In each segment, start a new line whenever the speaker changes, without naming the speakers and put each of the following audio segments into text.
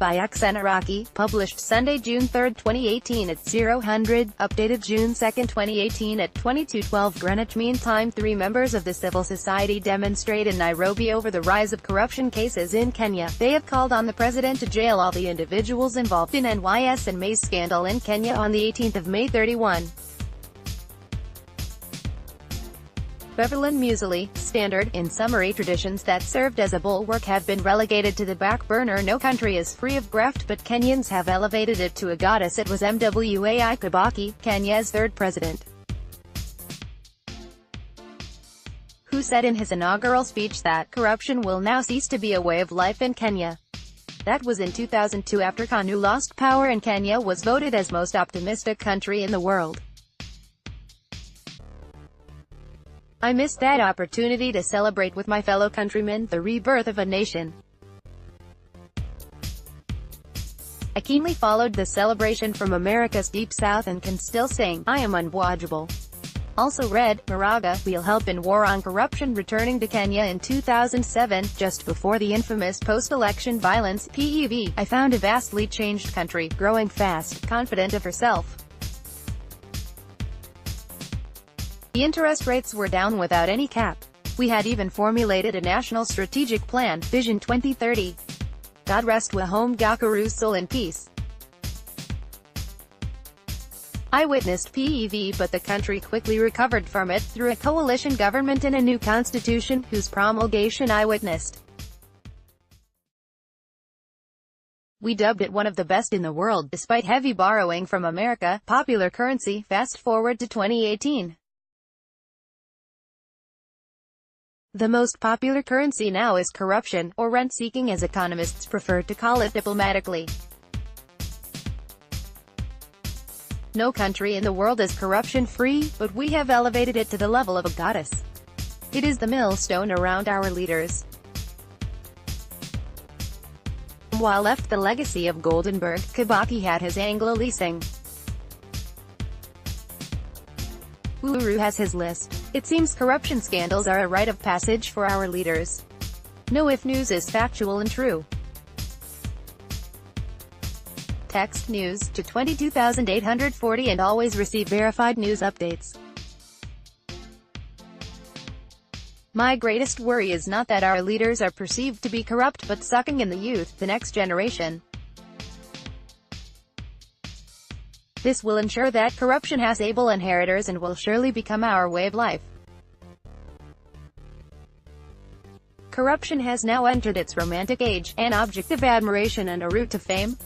by XN Iraki, published Sunday, June 3, 2018 at 0000, updated June 2, 2018 at 22:12 Greenwich Mean Time. 3 members of the civil society demonstrate in Nairobi over the rise of corruption cases in Kenya. They have called on the president to jail all the individuals involved in NYS and maize scandal in Kenya on the 18th of May. 31. Beverlyne Musili, Standard. In summary, traditions that served as a bulwark have been relegated to the back burner. No country is free of graft, but Kenyans have elevated it to a goddess. It was Mwai Kibaki, Kenya's third president, who said in his inaugural speech that corruption will now cease to be a way of life in Kenya. That was in 2002 after KANU lost power and Kenya was voted as most optimistic country in the world. I missed that opportunity to celebrate with my fellow countrymen the rebirth of a nation. I keenly followed the celebration from America's deep south and can still sing, I am unwatchable. Also read, Maraga, we'll help in war on corruption. Returning to Kenya in 2007, just before the infamous post-election violence, PEV, I found a vastly changed country, growing fast, confident of herself. The interest rates were down without any cap. We had even formulated a national strategic plan, Vision 2030. God rest Wahome Gakaru's soul in peace. I witnessed PEV, but the country quickly recovered from it, through a coalition government and a new constitution, whose promulgation I witnessed. We dubbed it one of the best in the world, despite heavy borrowing from America, popular currency. Fast forward to 2018. The most popular currency now is corruption, or rent-seeking as economists prefer to call it diplomatically. No country in the world is corruption-free, but we have elevated it to the level of a goddess. It is the millstone around our leaders. While left the legacy of Goldenberg, Kibaki had his Anglo-leasing. Uhuru has his list. It seems corruption scandals are a rite of passage for our leaders. No if news is factual and true. Text news to 22,840 and always receive verified news updates. My greatest worry is not that our leaders are perceived to be corrupt, but sucking in the youth, the next generation. This will ensure that corruption has able inheritors and will surely become our way of life. Corruption has now entered its romantic age, an object of admiration and a route to fame.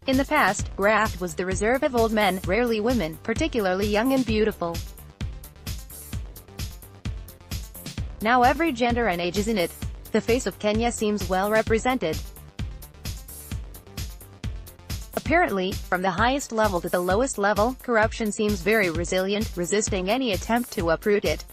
In the past, graft was the reserve of old men, rarely women, particularly young and beautiful. Now every gender and age is in it. The face of Kenya seems well represented. Apparently, from the highest level to the lowest level, corruption seems very resilient, resisting any attempt to uproot it.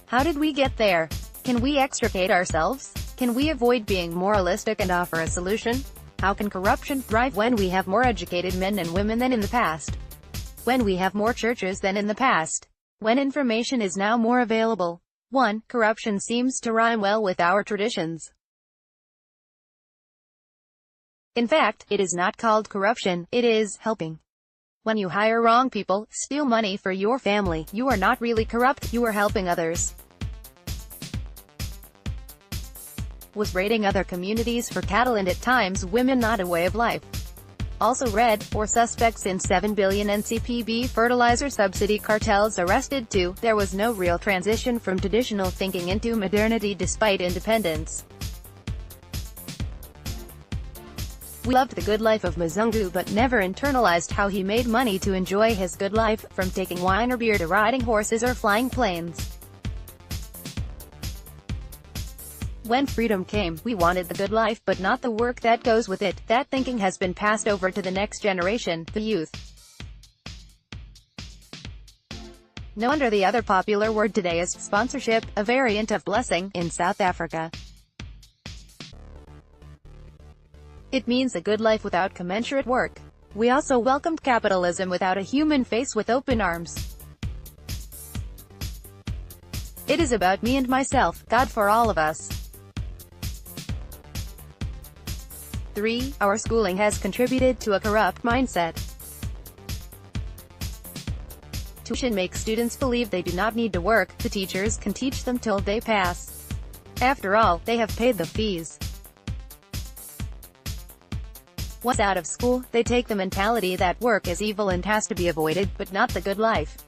How did we get there? Can we extricate ourselves? Can we avoid being moralistic and offer a solution? How can corruption thrive when we have more educated men and women than in the past? When we have more churches than in the past? When information is now more available? 1. Corruption seems to rhyme well with our traditions. In fact, it is not called corruption, it is helping. When you hire wrong people, steal money for your family, you are not really corrupt, you are helping others. Was raiding other communities for cattle and at times women not a way of life. Also read, or suspects in 7 billion NCPB fertilizer subsidy cartels arrested. 2. There was no real transition from traditional thinking into modernity despite independence. We loved the good life of Mzungu but never internalized how he made money to enjoy his good life, from taking wine or beer to riding horses or flying planes. When freedom came, we wanted the good life but not the work that goes with it. That thinking has been passed over to the next generation, the youth. No wonder the other popular word today is sponsorship, a variant of blessing, in South Africa. It means a good life without commensurate work. We also welcomed capitalism without a human face with open arms. It is about me and myself, God for all of us. 3. Our schooling has contributed to a corrupt mindset. Tuition makes students believe they do not need to work, the teachers can teach them till they pass. After all, they have paid the fees. Once out of school, they take the mentality that work is evil and has to be avoided, but not the good life.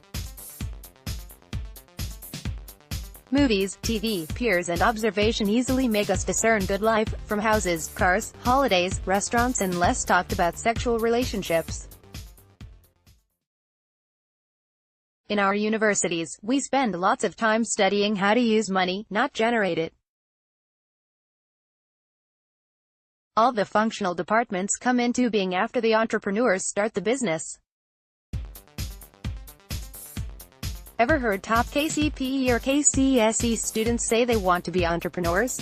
Movies, TV, peers and observation easily make us discern good life, from houses, cars, holidays, restaurants and less talked about sexual relationships. In our universities, we spend lots of time studying how to use money, not generate it. All the functional departments come into being after the entrepreneurs start the business. Ever heard top KCPE or KCSE students say they want to be entrepreneurs?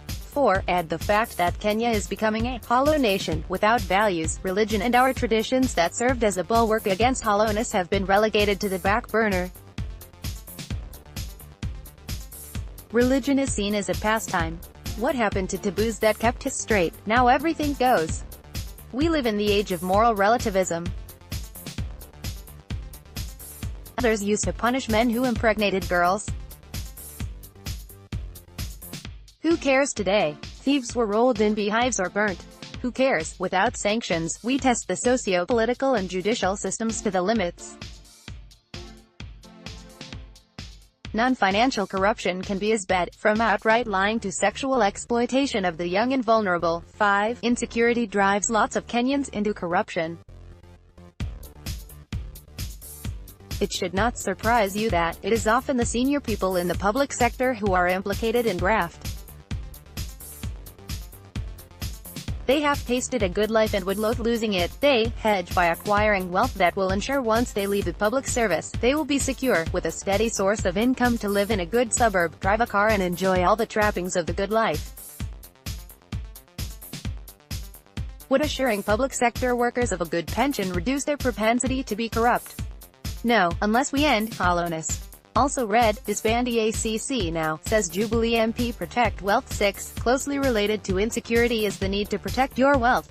4. Add the fact that Kenya is becoming a hollow nation, without values, religion and our traditions that served as a bulwark against hollowness have been relegated to the back burner. Religion is seen as a pastime. What happened to taboos that kept us straight? Now everything goes. We live in the age of moral relativism. Others used to punish men who impregnated girls. Who cares today? Thieves were rolled in beehives or burnt. Who cares? Without sanctions, we test the socio-political and judicial systems to the limits. Non-financial corruption can be as bad, from outright lying to sexual exploitation of the young and vulnerable. 5. Insecurity drives lots of Kenyans into corruption. It should not surprise you that it is often the senior people in the public sector who are implicated in graft. They have tasted a good life and would loathe losing it. They hedge by acquiring wealth that will ensure once they leave the public service, they will be secure, with a steady source of income to live in a good suburb, drive a car and enjoy all the trappings of the good life. Would assuring public sector workers of a good pension reduce their propensity to be corrupt? No, unless we end hollowness. Also read, disband EACC now, says Jubilee MP. Protect wealth. 6. Closely related to insecurity is the need to protect your wealth.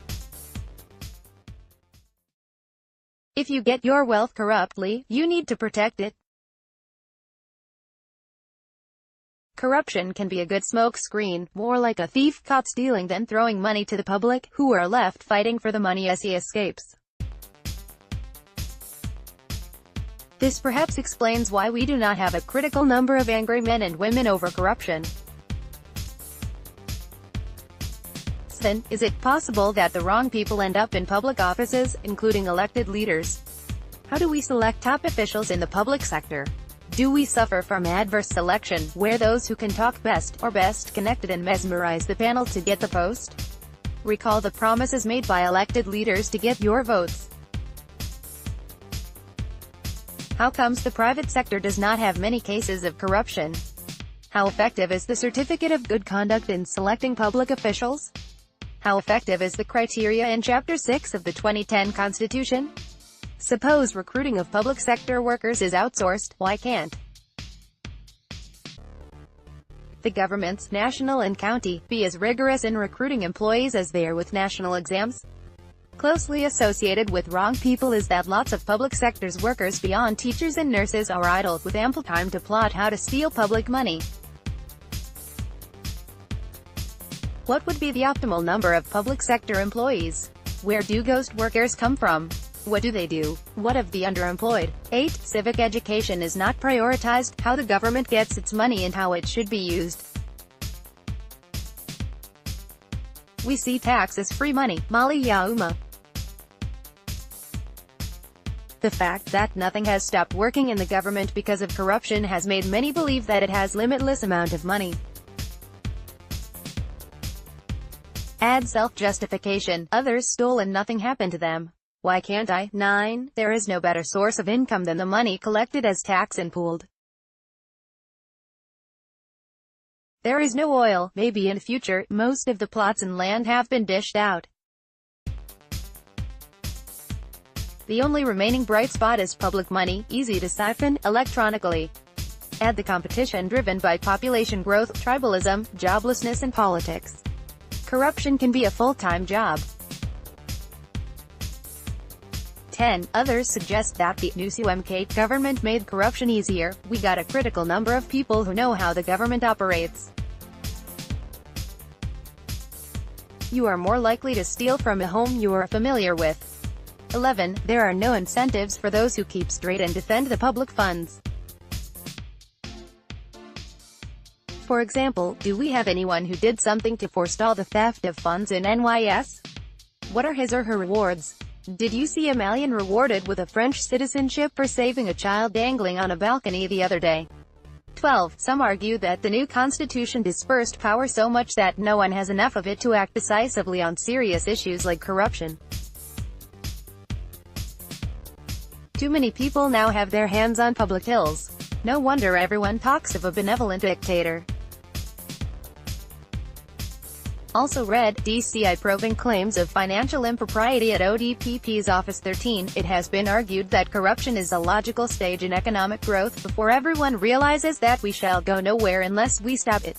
If you get your wealth corruptly, you need to protect it. Corruption can be a good smoke screen, more like a thief caught stealing than throwing money to the public, who are left fighting for the money as he escapes. This perhaps explains why we do not have a critical number of angry men and women over corruption. 7. Is it possible that the wrong people end up in public offices, including elected leaders? How do we select top officials in the public sector? Do we suffer from adverse selection, where those who can talk best, or best connected and mesmerize the panel to get the post? Recall the promises made by elected leaders to get your votes. How comes the private sector does not have many cases of corruption? How effective is the certificate of good conduct in selecting public officials? How effective is the criteria in Chapter 6 of the 2010 Constitution? Suppose recruiting of public sector workers is outsourced, why can't the governments, national and county, be as rigorous in recruiting employees as they are with national exams? Closely associated with wrong people is that lots of public sector's workers beyond teachers and nurses are idle, with ample time to plot how to steal public money. What would be the optimal number of public sector employees? Where do ghost workers come from? What do they do? What of the underemployed? 8. Civic education is not prioritized, how the government gets its money and how it should be used. We see tax as free money, mali ya umma. The fact that nothing has stopped working in the government because of corruption has made many believe that it has limitless amount of money. Add self-justification, others stole and nothing happened to them. Why can't I? 9. There is no better source of income than the money collected as tax and pooled. There is no oil, maybe in the future, most of the plots and land have been dished out. The only remaining bright spot is public money, easy to siphon, electronically. Add the competition driven by population growth, tribalism, joblessness and politics. Corruption can be a full-time job. 10. Others suggest that the new CMK government made corruption easier. We got a critical number of people who know how the government operates. You are more likely to steal from a home you are familiar with. 11. There are no incentives for those who keep straight and defend the public funds. For example, do we have anyone who did something to forestall the theft of funds in NYS? What are his or her rewards? Did you see a Malian rewarded with a French citizenship for saving a child dangling on a balcony the other day? 12. Some argue that the new constitution dispersed power so much that no one has enough of it to act decisively on serious issues like corruption. Too many people now have their hands on public hills. No wonder everyone talks of a benevolent dictator. Also read, DCI probing claims of financial impropriety at ODPP's Office 13. It has been argued that corruption is a logical stage in economic growth before everyone realizes that we shall go nowhere unless we stop it.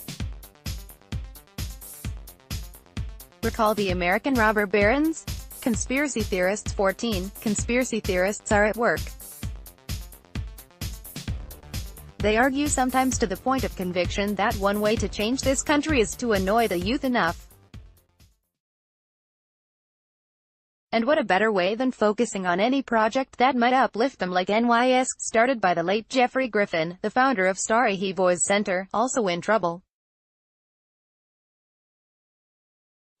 Recall the American robber barons? Conspiracy theorists 14. Conspiracy theorists are at work. They argue sometimes to the point of conviction that one way to change this country is to annoy the youth enough. And what a better way than focusing on any project that might uplift them, like NYS, started by the late Jeffrey Griffin, the founder of Starry Boys Center, also in trouble.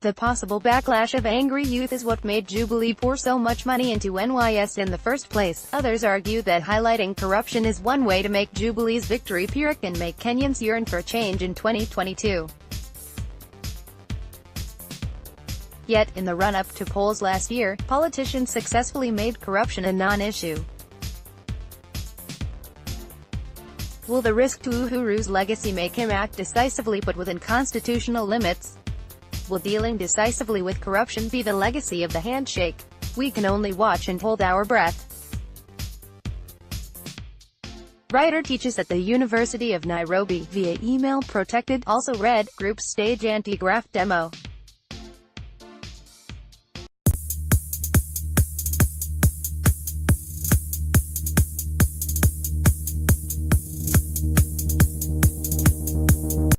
The possible backlash of angry youth is what made Jubilee pour so much money into NYS in the first place. Others argue that highlighting corruption is one way to make Jubilee's victory Pyrrhic and make Kenyans yearn for change in 2022. Yet, in the run-up to polls last year, politicians successfully made corruption a non-issue. Will the risk to Uhuru's legacy make him act decisively but within constitutional limits? Will dealing decisively with corruption be the legacy of the handshake? We can only watch and hold our breath. Writer teaches at the University of Nairobi via email protected. Also read, groups stage anti-graft demo.